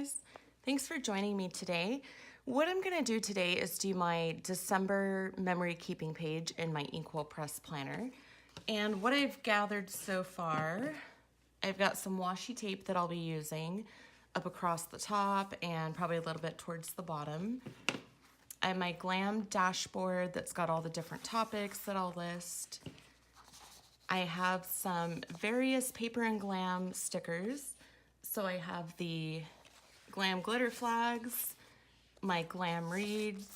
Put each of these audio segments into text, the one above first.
guys, thanks for joining me today. What I'm gonna do today is do my December memory keeping page in my Inkwell press planner. And what I've gathered so far, I've got some washi tape that I'll be using up across the top and probably a little bit towards the bottom. I have my Glam dashboard that's got all the different topics that I'll list. I have some various Paper and Glam stickers. So I have the Glam glitter flags, my Glam reads,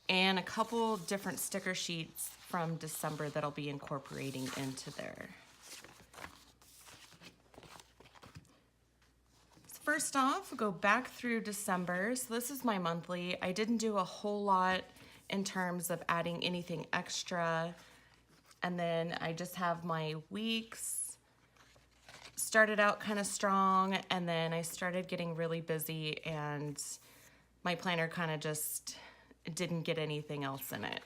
and a couple different sticker sheets from December that I'll be incorporating into there. So first off, we'll go back through December. So this is my monthly. I didn't do a whole lot in terms of adding anything extra. And then I just have my weeks. Started out kind of strong, and then I started getting really busy and my planner kind of just didn't get anything else in it.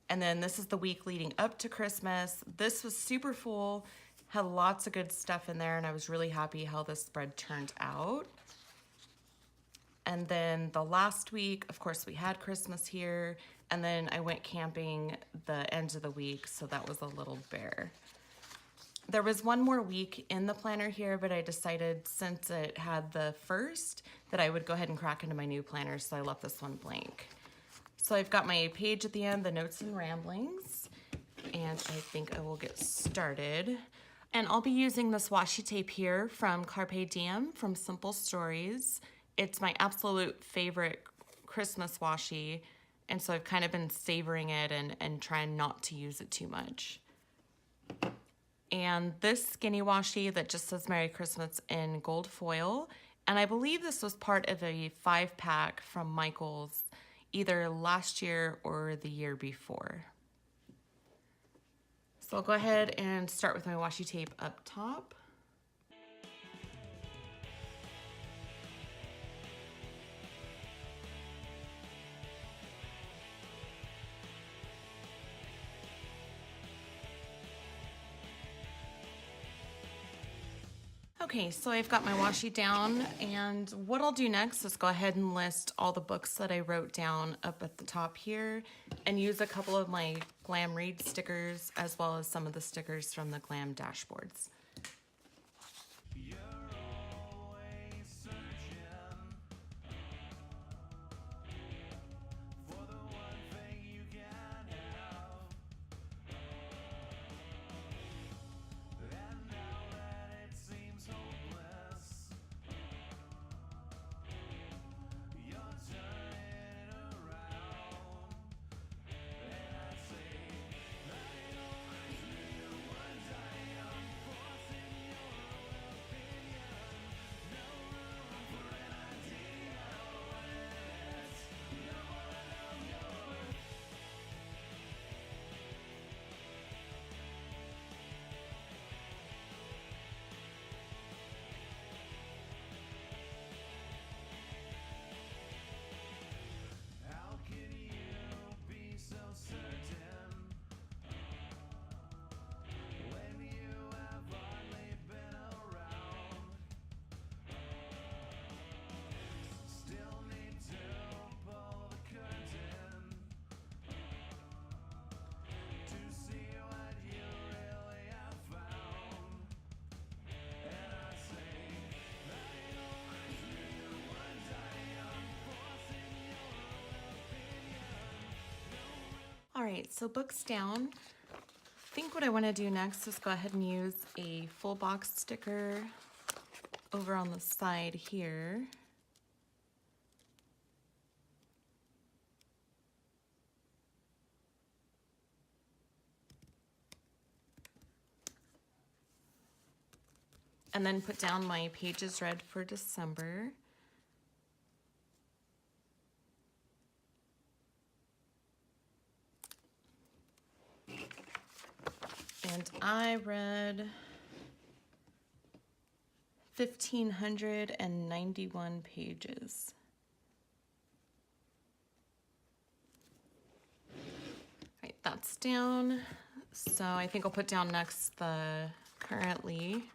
And then this is the week leading up to Christmas. This was super full, had lots of good stuff in there, and I was really happy how this spread turned out. And then the last week, of course, we had Christmas here, and then I went camping the end of the week, so that was a little bare. There was one more week in the planner here, but I decided since it had the first that I would go ahead and crack into my new planner, so I left this one blank. So I've got my page at the end, the notes and ramblings, and I think I will get started. And I'll be using this washi tape here from Carpe Diem from Simple Stories. It's my absolute favorite Christmas washi, and so I've kind of been savoring it and trying not to use it too much. And this skinny washi that just says Merry Christmas in gold foil. And I believe this was part of a 5-pack from Michael's either last year or the year before. So I'll go ahead and start with my washi tape up top. Okay, so I've got my washi down, and what I'll do next is go ahead and list all the books that I wrote down up at the top here and use a couple of my Glam Read stickers as well as some of the stickers from the Glam dashboards. All right, so books down. I think what I want to do next is go ahead and use a full box sticker over on the side here. And then put down my pages read for December. And I read 1,591 pages. Right, that's down. So I think I'll put down next the currently.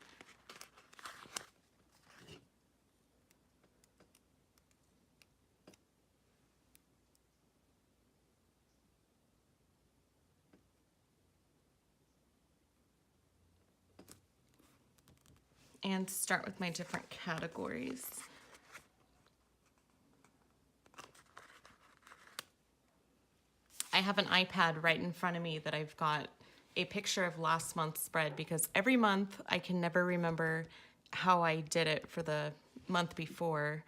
and start with my different categories. I have an iPad right in front of me that I've got a picture of last month's spread, because every month I can never remember how I did it for the month before.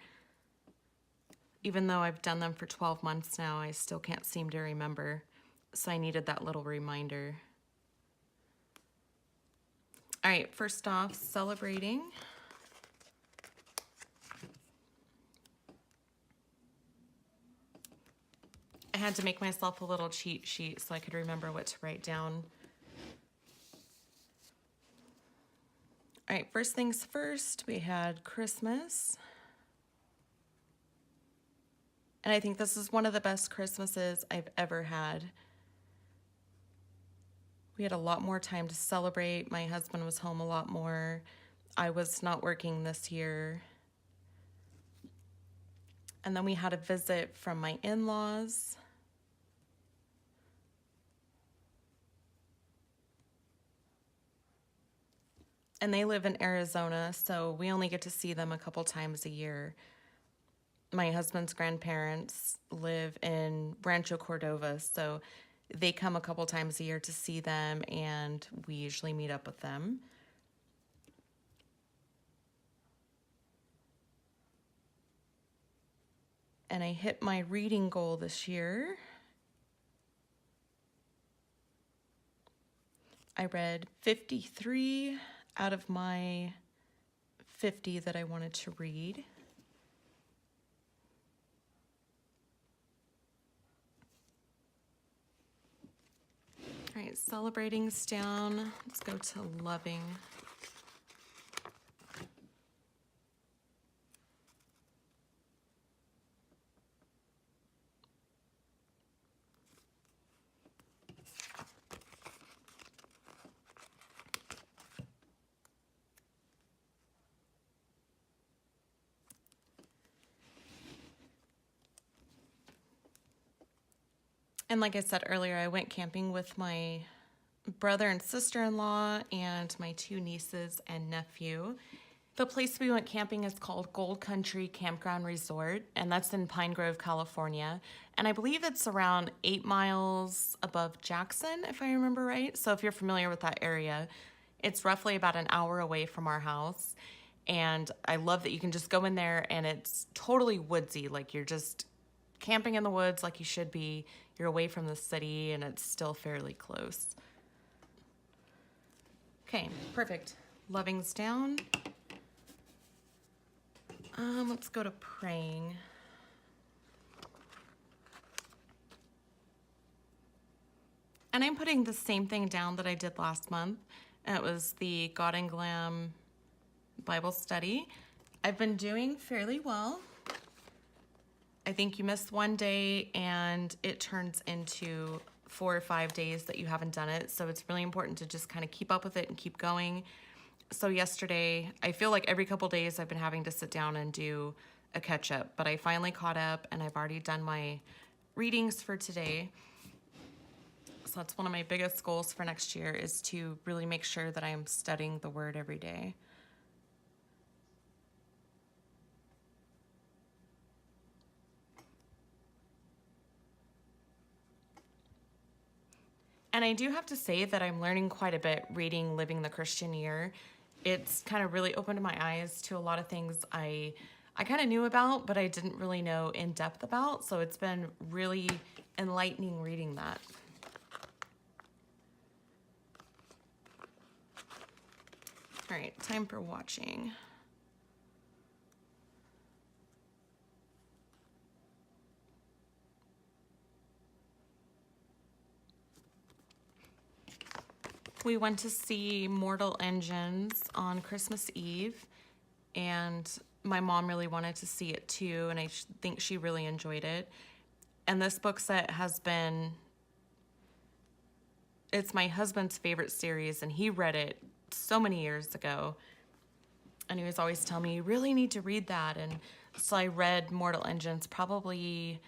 Even though I've done them for 12 months now, I still can't seem to remember. So I needed that little reminder. All right, first off, celebrating. I had to make myself a little cheat sheet so I could remember what to write down. All right, first things first, we had Christmas. And I think this is one of the best Christmases I've ever had. We had a lot more time to celebrate. My husband was home a lot more. I was not working this year. And then we had a visit from my in-laws. And they live in Arizona, so we only get to see them a couple times a year. My husband's grandparents live in Rancho Cordova, so they come a couple times a year to see them, and we usually meet up with them. And I hit my reading goal this year. I read 53 out of my 50 that I wanted to read. All right, celebrating's down. Let's go to loving. And like I said earlier, I went camping with my brother and sister-in-law and my 2 nieces and nephew. The place we went camping is called Gold Country Campground Resort, and that's in Pine Grove, California. And I believe it's around 8 miles above Jackson, if I remember right. So if you're familiar with that area, it's roughly about an hour away from our house. And I love that you can just go in there and it's totally woodsy, like you're just camping in the woods like you should be. You're away from the city and it's still fairly close. Okay, perfect. Loving's down. Let's go to praying. And I'm putting the same thing down that I did last month. And it was the God and Glam Bible study. I've been doing fairly well. I think you miss one day and it turns into 4 or 5 days that you haven't done it. So it's really important to just kind of keep up with it and keep going. So yesterday, I feel like every couple days I've been having to sit down and do a catch up, but I finally caught up and I've already done my readings for today. So that's one of my biggest goals for next year, is to really make sure that I'm studying the Word every day. And I do have to say that I'm learning quite a bit reading Living the Christian Year. It's kind of really opened my eyes to a lot of things I kind of knew about, but I didn't really know in depth about. So it's been really enlightening reading that. All right, time for watching. We went to see Mortal Engines on Christmas Eve, and my mom really wanted to see it too, and I think she really enjoyed it. And this book set has been, it's my husband's favorite series, and he read it so many years ago, and he was always telling me, you really need to read that. And so I read Mortal Engines probably,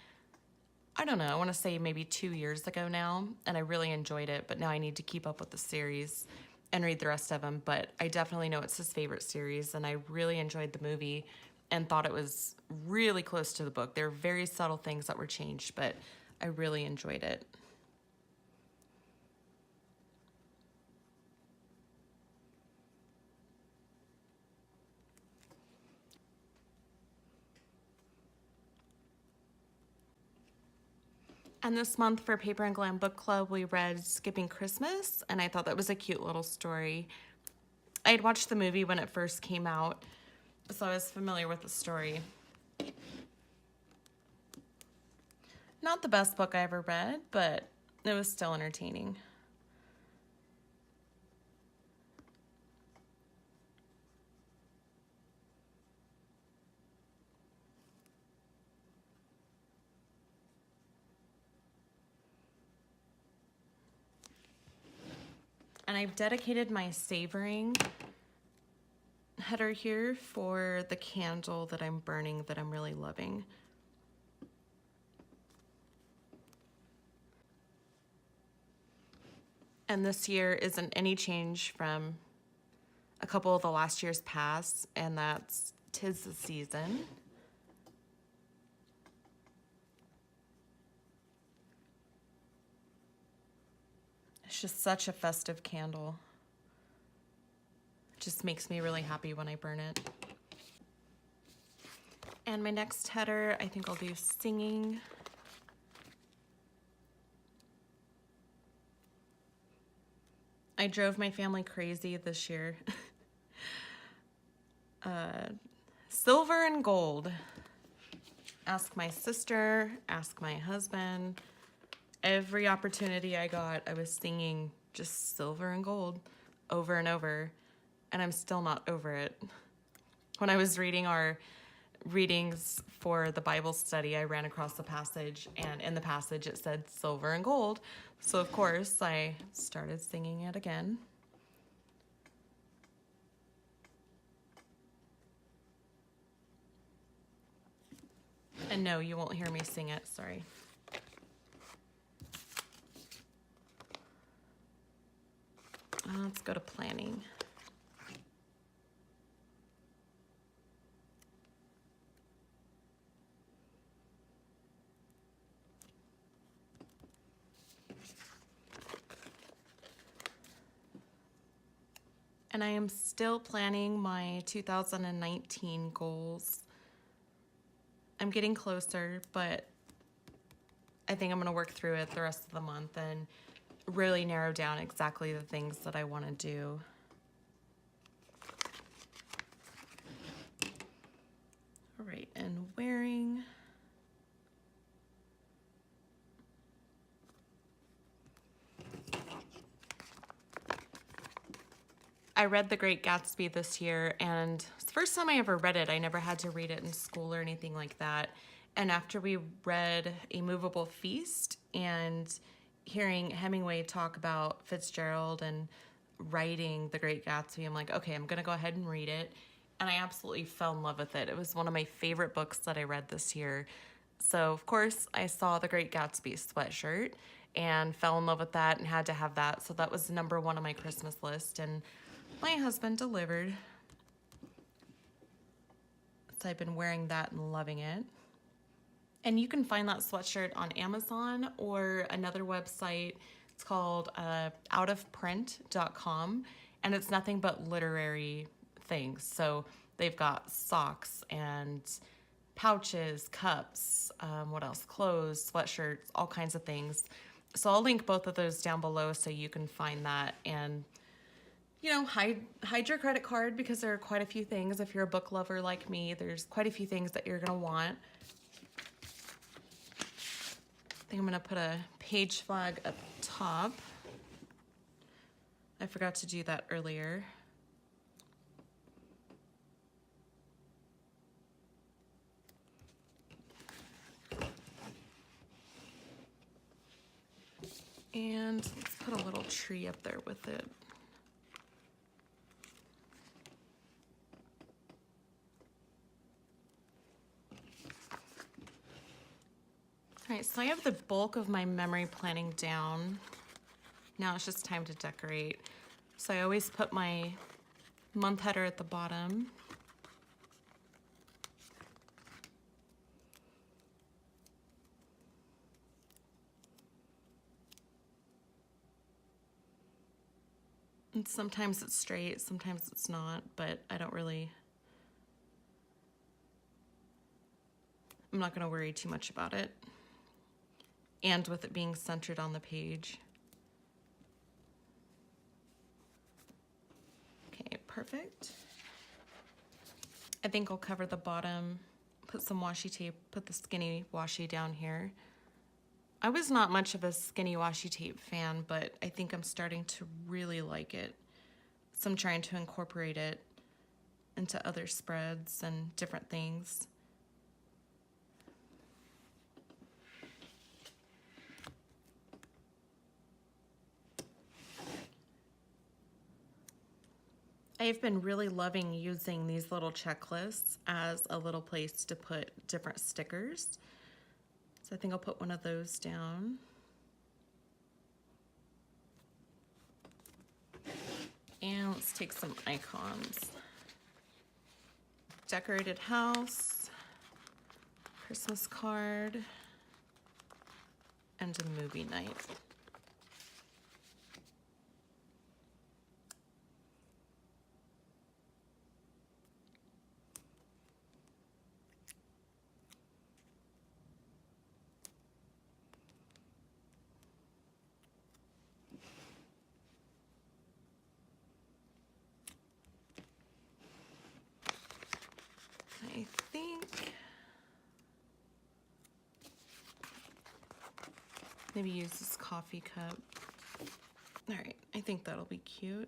I don't know, I want to say maybe 2 years ago now, and I really enjoyed it, but now I need to keep up with the series. and read the rest of them, but I definitely know it's his favorite series, and I really enjoyed the movie and thought it was really close to the book. There were very subtle things that were changed, but I really enjoyed it. And this month for Paper and Glam Book Club, we read Skipping Christmas, and I thought that was a cute little story. I had watched the movie when it first came out, so I was familiar with the story. Not the best book I ever read, but it was still entertaining. And I've dedicated my savoring header here for the candle that I'm burning that I'm really loving. And this year isn't any change from a couple of the last years past, and that's 'Tis the Season. It's just such a festive candle. It just makes me really happy when I burn it. And my next header, I think I'll do singing. I drove my family crazy this year. Silver and gold. Ask my sister, ask my husband. Every opportunity I got, I was singing just silver and gold over and over, and I'm still not over it. When I was reading our readings for the Bible study, I ran across the passage, and in the passage it said silver and gold. So of course I started singing it again. And no, you won't hear me sing it, sorry. Let's go to planning. And I am still planning my 2019 goals. I'm getting closer, but I think I'm going to work through it the rest of the month and really narrow down exactly the things that I want to do. All right, and wearing. I read The Great Gatsby this year, and it's the first time I ever read it. I never had to read it in school or anything like that. And after we read A Movable Feast and hearing Hemingway talk about Fitzgerald and writing The Great Gatsby, I'm like, okay, I'm gonna go ahead and read it. And I absolutely fell in love with it. It was one of my favorite books that I read this year. So of course I saw The Great Gatsby sweatshirt and fell in love with that and had to have that. So that was number one on my Christmas list, and my husband delivered. So I've been wearing that and loving it. And you can find that sweatshirt on Amazon or another website. It's called outofprint.com, and it's nothing but literary things. So they've got socks and pouches, cups, what else? Clothes, sweatshirts, all kinds of things. So I'll link both of those down below so you can find that, and you know, hide your credit card, because there are quite a few things. If you're a book lover like me, there's quite a few things that you're gonna want. I think I'm gonna put a page flag up top. I forgot to do that earlier. And let's put a little tree up there with it. All right, so I have the bulk of my memory planning down. Now it's just time to decorate. So I always put my month header at the bottom. And sometimes it's straight, sometimes it's not, but I'm not gonna worry too much about it. And with it being centered on the page. Okay, perfect. I think I'll cover the bottom, put some washi tape, put the skinny washi down here. I was not much of a skinny washi tape fan, but I think I'm starting to really like it. So I'm trying to incorporate it into other spreads and different things. I've been really loving using these little checklists as a little place to put different stickers. So I think I'll put one of those down. And let's take some icons. Decorated house, Christmas card, and a movie night. I think maybe use this coffee cup. All right, I think that'll be cute.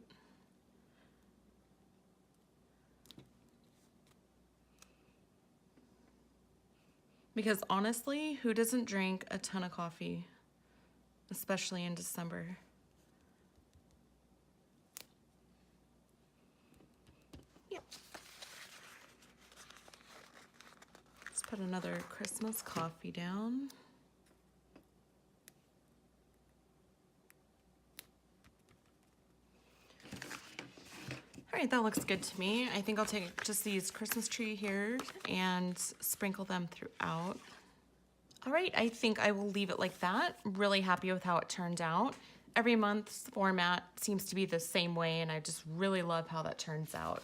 Because honestly, who doesn't drink a ton of coffee, especially in December? Yep. Let's put another Christmas coffee down. All right, that looks good to me. I think I'll take just these Christmas tree here and sprinkle them throughout. All right, I think I will leave it like that. Really happy with how it turned out. Every month's format seems to be the same way, and I just really love how that turns out.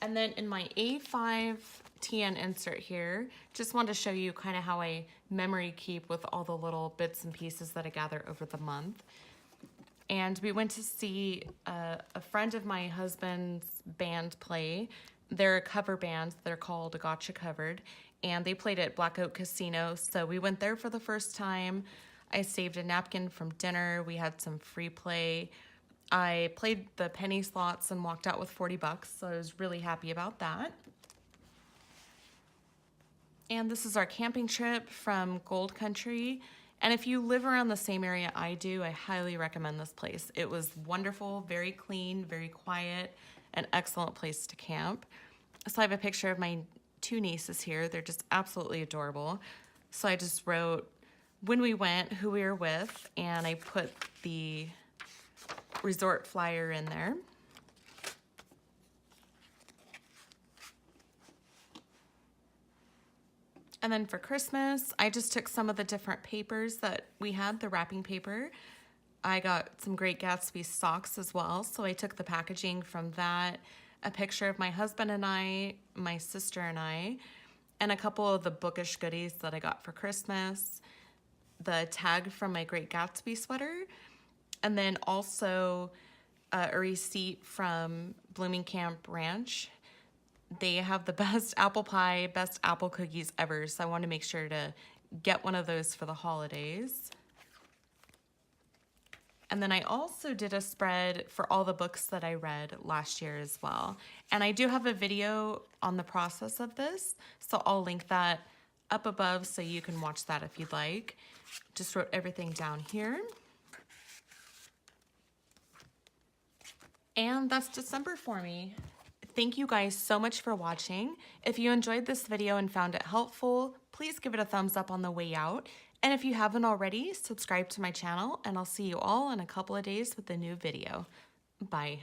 And then in my A5 TN insert here, just wanted to show you kind of how I memory keep with all the little bits and pieces that I gather over the month. And we went to see a friend of my husband's band play. They're a cover band. They're called Gotcha Covered. And they played at Black Oak Casino. So we went there for the first time. I saved a napkin from dinner. We had some free play. I played the penny slots and walked out with 40 bucks. So I was really happy about that. And this is our camping trip from Gold Country. And if you live around the same area I do, I highly recommend this place. It was wonderful, very clean, very quiet, an excellent place to camp. So I have a picture of my two nieces here. They're just absolutely adorable. So I just wrote when we went, who we were with, and I put the resort flyer in there. And then for Christmas, I just took some of the different papers that we had, the wrapping paper. I got some Great Gatsby socks as well, so I took the packaging from that, a picture of my husband and I, my sister and I, and a couple of the bookish goodies that I got for Christmas, the tag from my Great Gatsby sweater, and then also a receipt from Blooming Camp Ranch. They have the best apple pie, best apple cookies ever, so I want to make sure to get one of those for the holidays. And then I also did a spread for all the books that I read last year as well. And I do have a video on the process of this, so I'll link that up above so you can watch that if you'd like. Just wrote everything down here. And that's December for me. Thank you guys so much for watching. If you enjoyed this video and found it helpful, please give it a thumbs up on the way out. And if you haven't already, subscribe to my channel, and I'll see you all in a couple of days with a new video. Bye.